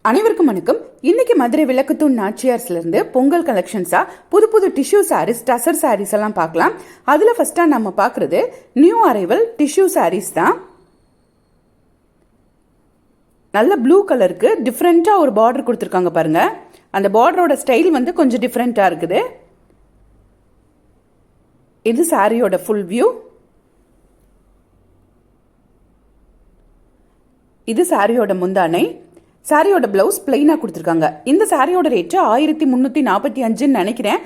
அனைவருக்கும் வணக்கம். இன்னைக்கு மதுரை விளக்குத்தூண் நாச்சியார்ஸ்லேருந்து பொங்கல் கலெக்ஷன்ஸாக புது புது டிஷ்யூ சாரீஸ், டசர் சாரீஸ் எல்லாம் பார்க்கலாம். அதில் ஃபஸ்ட்டாக நம்ம பார்க்குறது நியூ அரைவல் டிஷ்யூ சாரீஸ் தான். நல்ல ப்ளூ கலருக்கு டிஃப்ரெண்ட்டாக ஒரு பார்டர் கொடுத்துருக்காங்க பாருங்க. அந்த பார்டரோட ஸ்டைல் வந்து கொஞ்சம் டிஃப்ரெண்ட்டாக இருக்குது. இது சாரியோட ஃபுல் வியூ. இது சாரியோட முந்தானை. சாரியோட பிளவுஸ் பிளெயினாக கொடுத்துருக்காங்க. இந்த சாரியோட ரேட்டு 1345 நினைக்கிறேன்,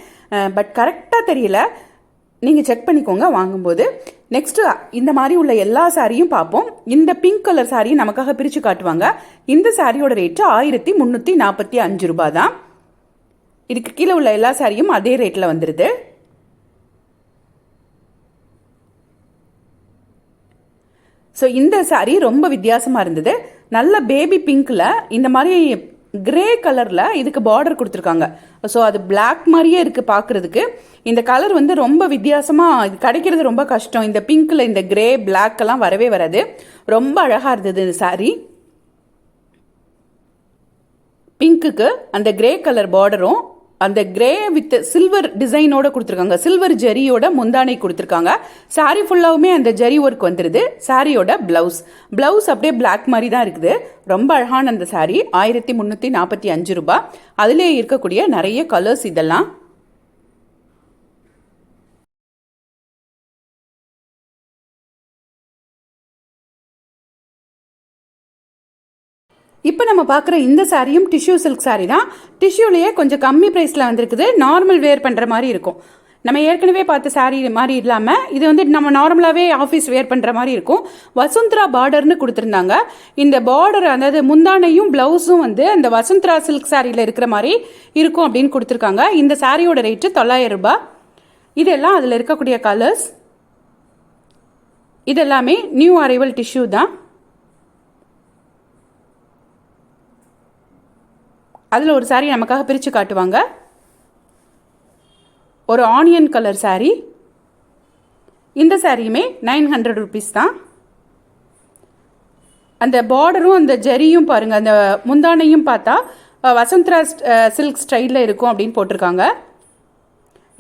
பட் கரெக்டாக தெரியல. நீங்கள் செக் பண்ணிக்கோங்க வாங்கும்போது. நெக்ஸ்ட்டு இந்த மாதிரி உள்ள எல்லா சாரியும் பார்ப்போம். இந்த பிங்க் கலர் சாரியும் நமக்காக பிரித்து காட்டுவாங்க. இந்த சாரியோட ரேட்டு 1345 ரூபாய் தான். இதுக்கு கீழே உள்ள எல்லா சாரியும் அதே ரேட்டில் வந்துடுது. ஸோ இந்த சாரீ ரொம்ப வித்தியாசமாக இருந்தது. நல்ல பேபி பிங்க்கில் இந்த மாதிரி கிரே கலரில் இதுக்கு பார்டர் கொடுத்துருக்காங்க. ஸோ அது பிளாக் மாதிரியே இருக்குது பார்க்குறதுக்கு. இந்த கலர் வந்து ரொம்ப வித்தியாசமாக, இது கிடைக்கிறது ரொம்ப கஷ்டம். இந்த பிங்க்கில் இந்த கிரே பிளாக்கெல்லாம் வரவே வராது. ரொம்ப அழகாக இருந்தது இந்த சாரீ. பிங்க்குக்கு அந்த கிரே கலர் பார்டரும் அந்த கிரே வித் சில்வர் டிசைனோட கொடுத்துருக்காங்க. சில்வர் ஜரியோட முந்தானை கொடுத்துருக்காங்க. சாரி ஃபுல்லாவுமே அந்த ஜரி ஒர்க் வந்துடுது. சாரியோட பிளவுஸ் அப்படியே பிளாக் மாதிரி தான் இருக்குது. ரொம்ப அழகான அந்த சாரி 1345 ரூபாய். அதிலே இருக்கக்கூடிய நிறைய கலர்ஸ் இதெல்லாம். இப்போ நம்ம பார்க்குற இந்த சாரியும் டிஷ்யூ சில்க் சாரி தான். டிஷ்யூலேயே கொஞ்சம் கம்மி ப்ரைஸில் வந்திருக்குது. நார்மல் வேர் பண்ணுற மாதிரி இருக்கும். நம்ம ஏற்கனவே பார்த்த சாரீ மாதிரி இல்லாமல் இது வந்து நம்ம நார்மலாகவே ஆஃபீஸ் வேர் பண்ணுற மாதிரி இருக்கும். வசுந்தரா பார்டர்னு கொடுத்துருந்தாங்க. இந்த பார்டர், அதாவது முந்தானையும் ப்ளவுஸும் வந்து அந்த வசுந்தரா சில்க் சாரியில் இருக்கிற மாதிரி இருக்கும் அப்படின்னு கொடுத்துருக்காங்க. இந்த சாரியோட ரேட்டு 900 ரூபாய். இதெல்லாம் அதில் இருக்கக்கூடிய கலர்ஸ். இதெல்லாமே நியூ அரைவல் டிஷ்யூ தான். அதில் ஒரு சாரீ நமக்காக பிரித்து காட்டுவாங்க. ஒரு ஆனியன் கலர் சாரீ. இந்த சாரியுமே 900 ருபீஸ் தான். அந்த பார்டரும் அந்த ஜரியும் பாருங்கள், அந்த முந்தானையும் பார்த்தா வசுந்தரா சில்க் ஸ்டைலில் இருக்கும் அப்படின்னு போட்டிருக்காங்க.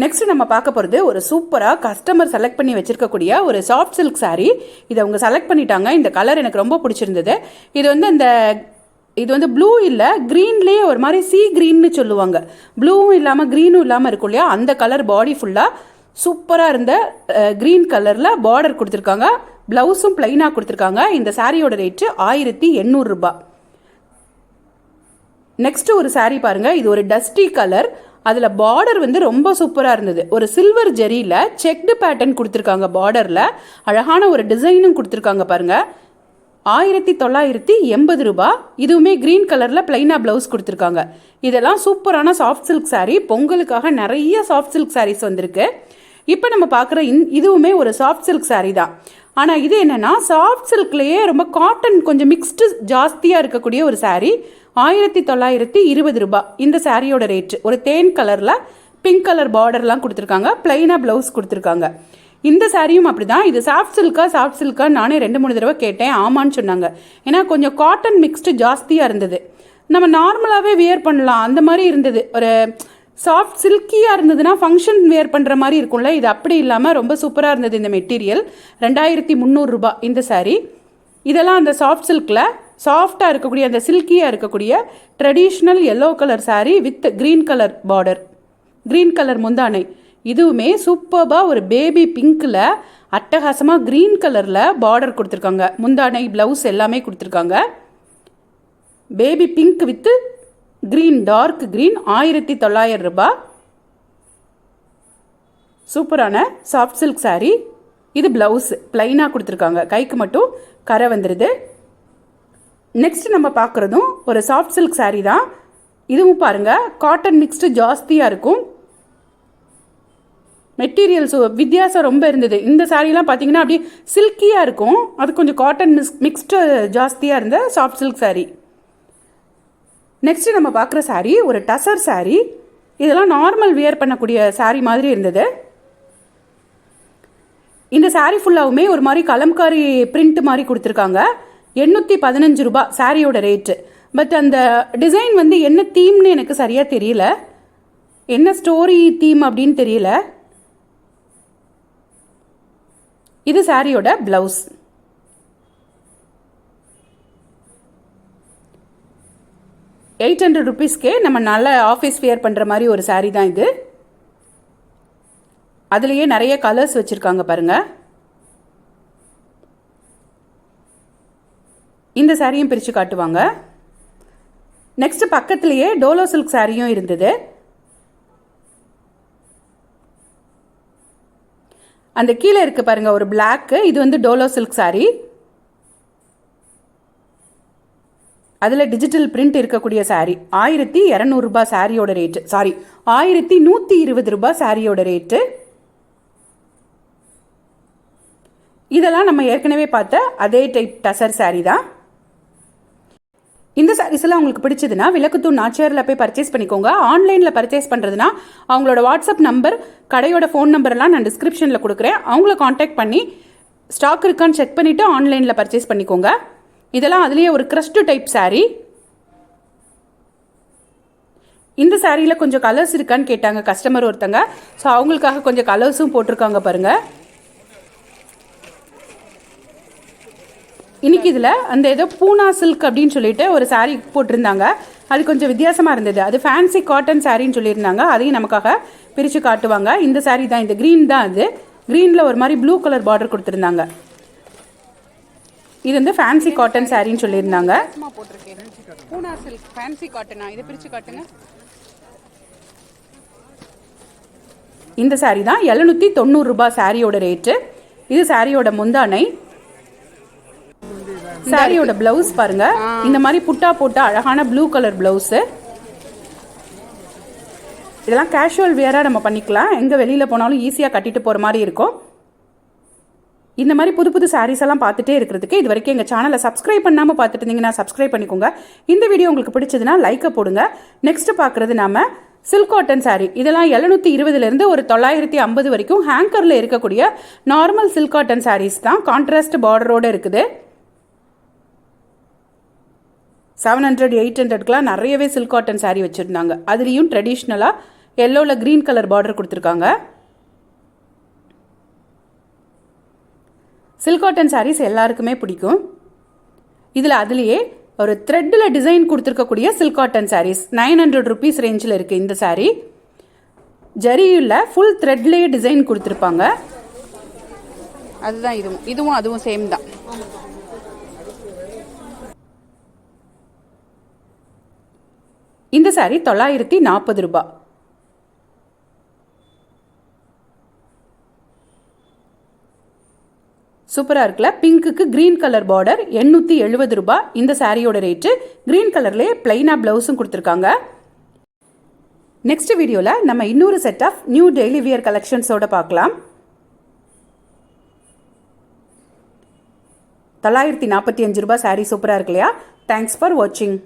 நெக்ஸ்ட் நம்ம பார்க்க போகிறது ஒரு சூப்பராக கஸ்டமர் செலக்ட் பண்ணி வச்சுருக்கக்கூடிய ஒரு சாஃப்ட் சில்க் சாரீ. இதை அவங்க செலக்ட் பண்ணிட்டாங்க. இந்த கலர் எனக்கு ரொம்ப பிடிச்சிருந்தது. இது வந்து ப்ளூ இல்லை, க்ரீன்லேயே ஒரு மாதிரி சி க்ரீன்னு சொல்லுவாங்க. ப்ளூவும் இல்லாமல் க்ரீனும் இல்லாமல் இருக்கும் இல்லையா, அந்த கலர் பாடி ஃபுல்லாக சூப்பராக இருந்த க்ரீன் கலரில் பார்டர் கொடுத்துருக்காங்க. ப்ளவுஸும் ப்ளைனாக கொடுத்துருக்காங்க. இந்த சாரியோட ரேட்டு 1800 ரூபாய். நெக்ஸ்ட்டு ஒரு சாரீ பாருங்கள். இது ஒரு டஸ்டி கலர். அதில் பார்டர் வந்து ரொம்ப சூப்பராக இருந்தது. ஒரு சில்வர் ஜெரியில் செக்டு பேட்டர்ன் கொடுத்துருக்காங்க. பார்டரில் அழகான ஒரு டிசைனும் கொடுத்துருக்காங்க பாருங்கள். 1980 ரூபாய். இதுவுமே கிரீன் கலரில் பிளைனாக ப்ளவுஸ் கொடுத்துருக்காங்க. இதெல்லாம் சூப்பரான சாஃப்ட் சில்க் சாரீ. பொங்கலுக்காக நிறைய சாஃப்ட் சில்க் சாரீஸ் வந்திருக்கு. இப்போ நம்ம பார்க்குற இதுவுமே ஒரு சாஃப்ட் சில்க் சாரீ தான். ஆனால் இது என்னென்னா சாஃப்ட் சில்க்லேயே ரொம்ப காட்டன் கொஞ்சம் மிக்ஸ்டு ஜாஸ்தியாக இருக்கக்கூடிய ஒரு சாரீ. 1920 ரூபாய் இந்த சாரியோட ரேட்டு. ஒரு தேன் கலரில் பிங்க் கலர் பார்டர்லாம் கொடுத்துருக்காங்க. பிளைனாக ப்ளவுஸ் கொடுத்துருக்காங்க. இந்த சாரியும் அப்படி தான். இது சாஃப்ட் சில்கா நானே 2-3 தடவை கேட்டேன். ஆமான்னு சொன்னாங்க. ஏன்னா கொஞ்சம் காட்டன் மிக்ஸ்டு ஜாஸ்தியாக இருந்தது. நம்ம நார்மலாகவே வியர் பண்ணலாம் அந்த மாதிரி இருந்தது. ஒரு சாஃப்ட் சில்கியாக இருந்ததுன்னா ஃபங்க்ஷன் வியர் பண்ணுற மாதிரி இருக்கும்ல. இது அப்படி இல்லாமல் ரொம்ப சூப்பராக இருந்தது இந்த மெட்டீரியல். 2300 ரூபாய் இந்த சாரீ. இதெல்லாம் அந்த சாஃப்ட் சில்கில் சாஃப்டாக இருக்கக்கூடிய அந்த சில்கியாக இருக்கக்கூடிய traditional yellow colour sari with green colour border, green colour முந்தானை. இதுவுமே சூப்பராக ஒரு பேபி பிங்க்கில் அட்டகாசமாக க்ரீன் கலரில் பார்டர் கொடுத்துருக்காங்க. முந்தானை, ப்ளவுஸ் எல்லாமே கொடுத்துருக்காங்க. Baby pink with green, dark green. 1900 ரூபாய். சூப்பரான சாஃப்ட் சில்க் சாரீ. இது ப்ளவுஸ் ப்ளைனாக கொடுத்துருக்காங்க. கைக்கு மட்டும் கரை வந்துடுது. நெக்ஸ்ட் நம்ம பார்க்குறதும் ஒரு சாஃப்ட் சில்க் சாரீ தான். இதுவும் பாருங்கள் காட்டன் மிக்ஸ்டு ஜாஸ்தியாக இருக்கும். மெட்டீரியல்ஸ் வித்தியாசம் ரொம்ப இருந்தது. இந்த சாரீலாம் பார்த்தீங்கன்னா அப்படியே சில்கியாக இருக்கும். அது கொஞ்சம் காட்டன் மிக்ஸ்டு ஜாஸ்தியாக இருந்த சாஃப்ட் சில்க் சாரீ. நெக்ஸ்ட்டு நம்ம பார்க்குற சாரீ ஒரு டசர் சாரீ. இதெல்லாம் நார்மல் வியர் பண்ணக்கூடிய சாரீ மாதிரி இருந்தது. இந்த சாரீ ஃபுல்லாகவுமே ஒரு மாதிரி கலம்காரி பிரிண்ட் மாதிரி கொடுத்துருக்காங்க. 815 ரூபாய் சாரியோட ரேட்டு. பட் அந்த டிசைன் வந்து என்ன தீம்னு எனக்கு சரியாக தெரியல, என்ன ஸ்டோரி தீம் அப்படின்னு தெரியல. இது சாரியோட பிளவுஸ். ₹800 நம்ம நல்ல ஆஃபீஸ் வியர் பண்ணுற மாதிரி ஒரு சாரீ தான் இது. அதுலேயே நிறைய கலர்ஸ் வச்சுருக்காங்க பாருங்கள். இந்த சாரியும் பிரித்து காட்டுவாங்க. நெக்ஸ்ட் பக்கத்துலேயே டோலோ சில்க் சாரியும் இருந்தது. அந்த கீழே இருக்கு பாருங்க ஒரு பிளாக்கு, இது வந்து டோலோ சில்க் சாரி. அதில் டிஜிட்டல் பிரிண்ட் இருக்கக்கூடிய சாரி. ₹1200 சாரியோட ரேட்டு, சாரி ₹1120 சாரியோட ரேட்டு. இதெல்லாம் நம்ம ஏற்கனவே பார்த்த அதே டைப் டசர் சாரி தான். இந்த சாரீஸ் எல்லாம் உங்களுக்கு பிடிச்சதுன்னா விளக்குத்தூண் நாச்சியாரில் போய் பர்ச்சேஸ் பண்ணிக்கோங்க. ஆன்லைனில் பர்ச்சேஸ் பண்ணுறதுனா அவங்களோட வாட்ஸ்அப் நம்பர், கடையோட ஃபோன் நம்பர்லாம் நான் டிஸ்கிரிப்ஷனில் கொடுக்குறேன். அவங்கள காண்டாக்ட் பண்ணி ஸ்டாக் இருக்கான்னு செக் பண்ணிவிட்டு ஆன்லைனில் பர்ச்சேஸ் பண்ணிக்கோங்க. இதெல்லாம் அதுலேயே ஒரு க்ரஷ்டு டைப் சாரீ. இந்த சாரியில் கொஞ்சம் கலர்ஸ் இருக்கான்னு கேட்டாங்க கஸ்டமர் ஒருத்தங்க. ஸோ அவங்களுக்காக கொஞ்சம் கலர்ஸும் போட்டிருக்காங்க பாருங்கள். இன்றைக்கி இதில் அந்த ஏதோ பூனா சில்க் அப்படின்னு சொல்லிட்டு ஒரு சாரீ போட்டிருந்தாங்க. அது கொஞ்சம் வித்தியாசமாக இருந்தது. அது ஃபேன்சி காட்டன் சாரின்னு சொல்லியிருந்தாங்க. அதையும் நமக்காக பிரித்து காட்டுவாங்க. இந்த சாரீ தான், இந்த க்ரீன் தான். அது க்ரீனில் ஒரு மாதிரி ப்ளூ கலர் பார்டர் கொடுத்துருந்தாங்க. இது வந்து ஃபேன்சி காட்டன் சாரின்னு சொல்லியிருந்தாங்க. பூனா சில்க் ஃபேன்சி காட்டனா, இதை பிரித்து காட்டுங்க. இந்த சாரீ தான் ₹790 சாரியோட ரேட்டு. இது சாரியோட முந்தானை. சாரியோட பிளவுஸ் பாருங்க, இந்த மாதிரி புட்டா போட்ட அழகான ப்ளூ கலர் பிளவுஸ். இதெல்லாம் கேஷுவல் வியரா நம்ம பண்ணிக்கலாம். எங்க வெளியில போனாலும் ஈஸியா கட்டிட்டு போற மாதிரி இருக்கும். இந்த மாதிரி புது புது சாரீஸ் எல்லாம் பார்த்துட்டே இருக்கிறதுக்கு இது வரைக்கும் எங்கள் சேனலை சப்ஸ்கிரைப் பண்ணாமல் பார்த்துட்டு இருந்தீங்கன்னா சப்ஸ்கிரைப் பண்ணிக்கோங்க. இந்த வீடியோ உங்களுக்கு பிடிச்சதுன்னா லைக்கை போடுங்க. நெக்ஸ்ட் பார்க்குறது நாம சில்க் காட்டன் சாரீ. இதெல்லாம் 720 ஒரு 950 வரைக்கும் ஹேங்கரில் இருக்கக்கூடிய நார்மல் சில்க் காட்டன் சாரீஸ் தான். கான்ட்ராஸ்ட் பார்டரோடு இருக்குது. 700 800க்குலாம் நிறையவே சில்க் காட்டன் சாரீ வச்சுருந்தாங்க. அதுலேயும் ட்ரெடிஷ்னலாக எல்லோவில் க்ரீன் கலர் பார்டர் கொடுத்துருக்காங்க. சில்க் காட்டன் சாரீஸ் எல்லாருக்குமே பிடிக்கும். இதில் அதுலேயே ஒரு த்ரெட்டில் டிசைன் கொடுத்துருக்கக்கூடிய சில்க் காட்டன் சாரீஸ் ₹900 ரேஞ்சில் இருக்குது. இந்த சாரீ ஜரியில் ஃபுல் த்ரெட்லேயே டிசைன் கொடுத்துருப்பாங்க. அதுதான் இதுவும் அதுவும் சேம் தான். இந்த சாரீ ₹940. சூப்பராக இருக்குல்ல. பிங்க்குக்கு க்ரீன் கலர் பார்டர், ₹870 இந்த சாரியோட ரேட்டு. க்ரீன் கலர்லேயே பிளைனாக ப்ளவுஸும் கொடுத்துருக்காங்க. நெக்ஸ்ட் வீடியோவில் நம்ம இன்னொரு set of new daily wear கலெக்ஷன்ஸோட பார்க்கலாம். ₹945 சாரீ சூப்பராக இருக்கு இல்லையா? தேங்க்ஸ் ஃபார் வாட்சிங்.